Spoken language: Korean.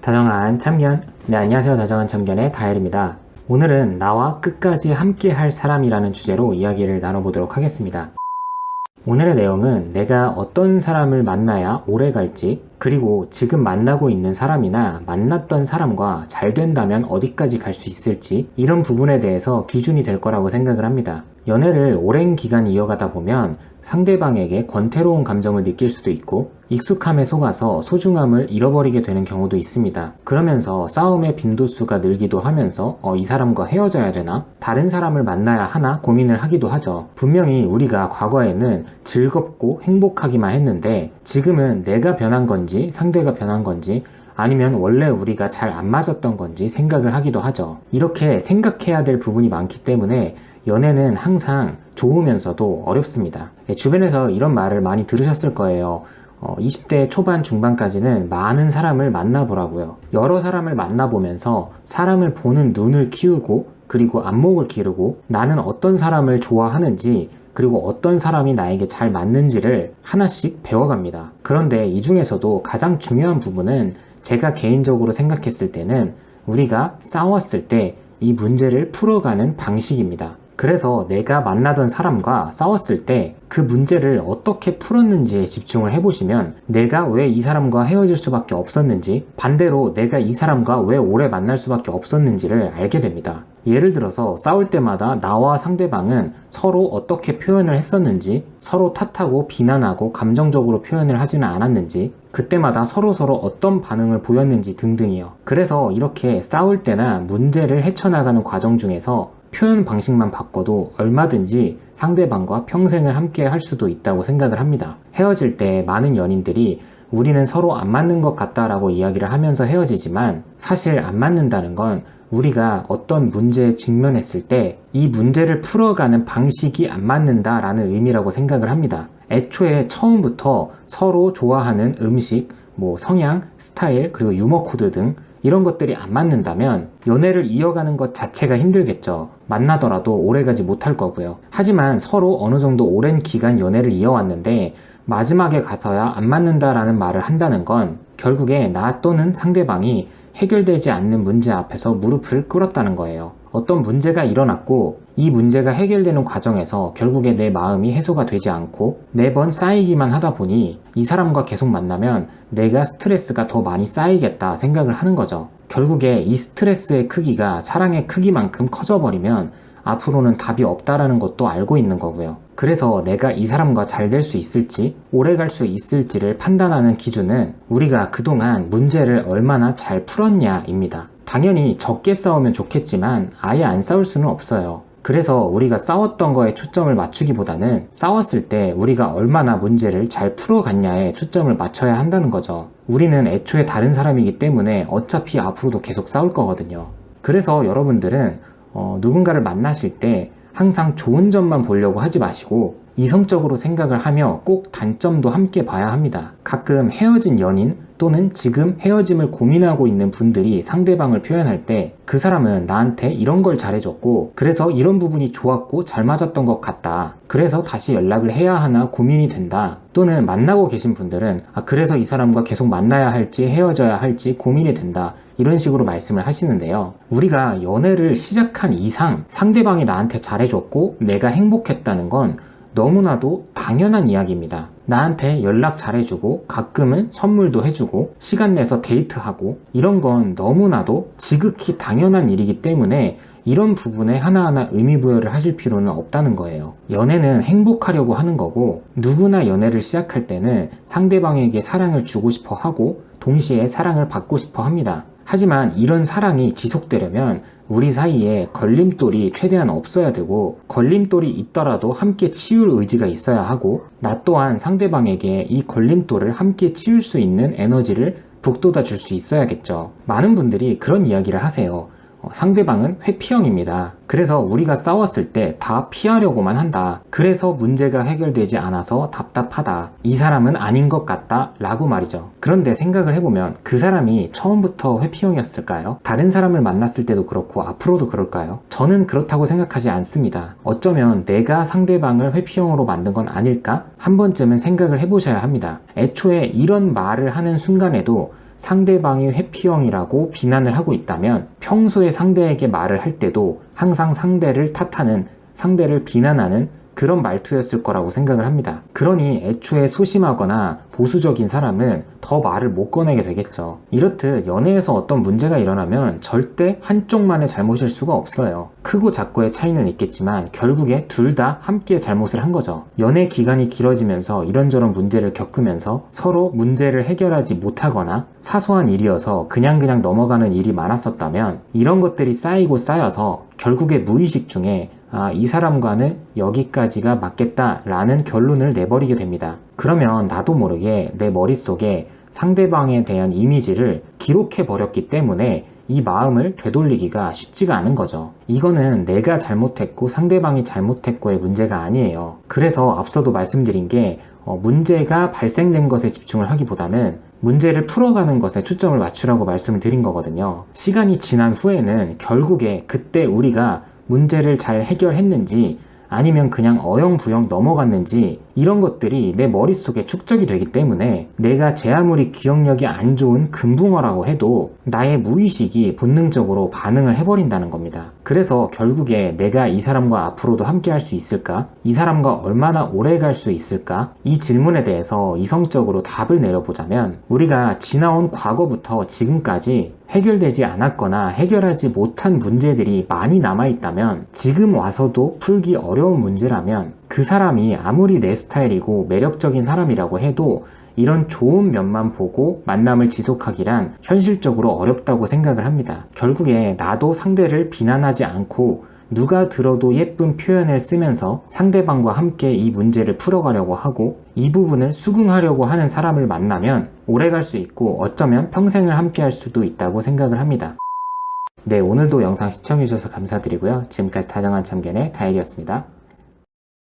다정한 참견. 네, 안녕하세요. 다정한 참견의 다엘입니다. 오늘은 나와 끝까지 함께 할 사람이라는 주제로 이야기를 나눠보도록 하겠습니다. 오늘의 내용은 내가 어떤 사람을 만나야 오래 갈지, 그리고 지금 만나고 있는 사람이나 만났던 사람과 잘 된다면 어디까지 갈 수 있을지, 이런 부분에 대해서 기준이 될 거라고 생각을 합니다. 연애를 오랜 기간 이어가다 보면 상대방에게 권태로운 감정을 느낄 수도 있고 익숙함에 속아서 소중함을 잃어버리게 되는 경우도 있습니다. 그러면서 싸움의 빈도수가 늘기도 하면서 이 사람과 헤어져야 되나? 다른 사람을 만나야 하나? 고민을 하기도 하죠. 분명히 우리가 과거에는 즐겁고 행복하기만 했는데 지금은 내가 변한 건지 상대가 변한 건지 아니면 원래 우리가 잘 안 맞았던 건지 생각을 하기도 하죠. 이렇게 생각해야 될 부분이 많기 때문에 연애는 항상 좋으면서도 어렵습니다. 주변에서 이런 말을 많이 들으셨을 거예요. 20대 초반 중반까지는 많은 사람을 만나보라고요. 여러 사람을 만나보면서 사람을 보는 눈을 키우고 그리고 안목을 기르고 나는 어떤 사람을 좋아하는지 그리고 어떤 사람이 나에게 잘 맞는지를 하나씩 배워갑니다. 그런데 이 중에서도 가장 중요한 부분은 제가 개인적으로 생각했을 때는 우리가 싸웠을 때 이 문제를 풀어가는 방식입니다. 그래서 내가 만나던 사람과 싸웠을 때 그 문제를 어떻게 풀었는지에 집중을 해보시면 내가 왜 이 사람과 헤어질 수밖에 없었는지, 반대로 내가 이 사람과 왜 오래 만날 수밖에 없었는지를 알게 됩니다. 예를 들어서 싸울 때마다 나와 상대방은 서로 어떻게 표현을 했었는지, 서로 탓하고 비난하고 감정적으로 표현을 하지는 않았는지, 그때마다 서로서로 어떤 반응을 보였는지 등등이요. 그래서 이렇게 싸울 때나 문제를 헤쳐나가는 과정 중에서 표현 방식만 바꿔도 얼마든지 상대방과 평생을 함께 할 수도 있다고 생각을 합니다. 헤어질 때 많은 연인들이 우리는 서로 안 맞는 것 같다라고 이야기를 하면서 헤어지지만 사실 안 맞는다는 건 우리가 어떤 문제에 직면했을 때 이 문제를 풀어가는 방식이 안 맞는다라는 의미라고 생각을 합니다. 애초에 처음부터 서로 좋아하는 음식, 성향, 스타일, 그리고 유머 코드 등 이런 것들이 안 맞는다면 연애를 이어가는 것 자체가 힘들겠죠. 만나더라도 오래가지 못할 거고요. 하지만 서로 어느 정도 오랜 기간 연애를 이어왔는데 마지막에 가서야 안 맞는다라는 말을 한다는 건 결국에 나 또는 상대방이 해결되지 않는 문제 앞에서 무릎을 꿇었다는 거예요. 어떤 문제가 일어났고 이 문제가 해결되는 과정에서 결국에 내 마음이 해소가 되지 않고 매번 쌓이기만 하다 보니 이 사람과 계속 만나면 내가 스트레스가 더 많이 쌓이겠다 생각을 하는 거죠. 결국에 이 스트레스의 크기가 사랑의 크기만큼 커져버리면 앞으로는 답이 없다라는 것도 알고 있는 거고요. 그래서 내가 이 사람과 잘 될 수 있을지, 오래 갈 수 있을지를 판단하는 기준은 우리가 그동안 문제를 얼마나 잘 풀었냐입니다. 당연히 적게 싸우면 좋겠지만 아예 안 싸울 수는 없어요. 그래서 우리가 싸웠던 거에 초점을 맞추기보다는 싸웠을 때 우리가 얼마나 문제를 잘 풀어갔냐에 초점을 맞춰야 한다는 거죠. 우리는 애초에 다른 사람이기 때문에 어차피 앞으로도 계속 싸울 거거든요. 그래서 여러분들은 누군가를 만나실 때 항상 좋은 점만 보려고 하지 마시고 이성적으로 생각을 하며 꼭 단점도 함께 봐야 합니다. 가끔 헤어진 연인 또는 지금 헤어짐을 고민하고 있는 분들이 상대방을 표현할 때 그 사람은 나한테 이런 걸 잘해줬고 그래서 이런 부분이 좋았고 잘 맞았던 것 같다. 그래서 다시 연락을 해야 하나 고민이 된다. 또는 만나고 계신 분들은 그래서 이 사람과 계속 만나야 할지 헤어져야 할지 고민이 된다. 이런 식으로 말씀을 하시는데요. 우리가 연애를 시작한 이상 상대방이 나한테 잘해줬고 내가 행복했다는 건 너무나도 당연한 이야기입니다. 나한테 연락 잘해주고 가끔은 선물도 해주고 시간 내서 데이트하고 이런 건 너무나도 지극히 당연한 일이기 때문에 이런 부분에 하나하나 의미부여를 하실 필요는 없다는 거예요. 연애는 행복하려고 하는 거고 누구나 연애를 시작할 때는 상대방에게 사랑을 주고 싶어 하고 동시에 사랑을 받고 싶어 합니다. 하지만 이런 사랑이 지속되려면 우리 사이에 걸림돌이 최대한 없어야 되고 걸림돌이 있더라도 함께 치울 의지가 있어야 하고 나 또한 상대방에게 이 걸림돌을 함께 치울 수 있는 에너지를 북돋아 줄 수 있어야겠죠. 많은 분들이 그런 이야기를 하세요. 상대방은 회피형입니다. 그래서 우리가 싸웠을 때 다 피하려고만 한다. 그래서 문제가 해결되지 않아서 답답하다. 이 사람은 아닌 것 같다 라고 말이죠. 그런데 생각을 해보면 그 사람이 처음부터 회피형이었을까요? 다른 사람을 만났을 때도 그렇고 앞으로도 그럴까요? 저는 그렇다고 생각하지 않습니다. 어쩌면 내가 상대방을 회피형으로 만든 건 아닐까? 한 번쯤은 생각을 해보셔야 합니다. 애초에 이런 말을 하는 순간에도 상대방이 회피형이라고 비난을 하고 있다면 평소에 상대에게 말을 할 때도 항상 상대를 탓하는, 상대를 비난하는 그런 말투였을 거라고 생각을 합니다. 그러니 애초에 소심하거나 보수적인 사람은 더 말을 못 꺼내게 되겠죠. 이렇듯 연애에서 어떤 문제가 일어나면 절대 한쪽만의 잘못일 수가 없어요. 크고 작고의 차이는 있겠지만 결국에 둘 다 함께 잘못을 한 거죠. 연애 기간이 길어지면서 이런저런 문제를 겪으면서 서로 문제를 해결하지 못하거나 사소한 일이어서 그냥 넘어가는 일이 많았었다면 이런 것들이 쌓이고 쌓여서 결국에 무의식 중에 이 사람과는 여기까지가 맞겠다라는 결론을 내버리게 됩니다. 그러면 나도 모르게 내 머릿속에 상대방에 대한 이미지를 기록해 버렸기 때문에 이 마음을 되돌리기가 쉽지가 않은 거죠. 이거는 내가 잘못했고 상대방이 잘못했고의 문제가 아니에요. 그래서 앞서도 말씀드린 게 문제가 발생된 것에 집중을 하기보다는 문제를 풀어가는 것에 초점을 맞추라고 말씀을 드린 거거든요. 시간이 지난 후에는 결국에 그때 우리가 문제를 잘 해결했는지 아니면 그냥 어영부영 넘어갔는지 이런 것들이 내 머릿속에 축적이 되기 때문에 내가 제 아무리 기억력이 안 좋은 금붕어라고 해도 나의 무의식이 본능적으로 반응을 해버린다는 겁니다. 그래서 결국에 내가 이 사람과 앞으로도 함께 할 수 있을까? 이 사람과 얼마나 오래 갈 수 있을까? 이 질문에 대해서 이성적으로 답을 내려보자면 우리가 지나온 과거부터 지금까지 해결되지 않았거나 해결하지 못한 문제들이 많이 남아있다면 지금 와서도 풀기 어려운 문제라면 그 사람이 아무리 내 스타일이고 매력적인 사람이라고 해도 이런 좋은 면만 보고 만남을 지속하기란 현실적으로 어렵다고 생각을 합니다. 결국에 나도 상대를 비난하지 않고 누가 들어도 예쁜 표현을 쓰면서 상대방과 함께 이 문제를 풀어가려고 하고 이 부분을 수긍하려고 하는 사람을 만나면 오래 갈 수 있고 어쩌면 평생을 함께 할 수도 있다고 생각을 합니다. 네, 오늘도 영상 시청해주셔서 감사드리고요. 지금까지 다정한 참견의 다일이었습니다.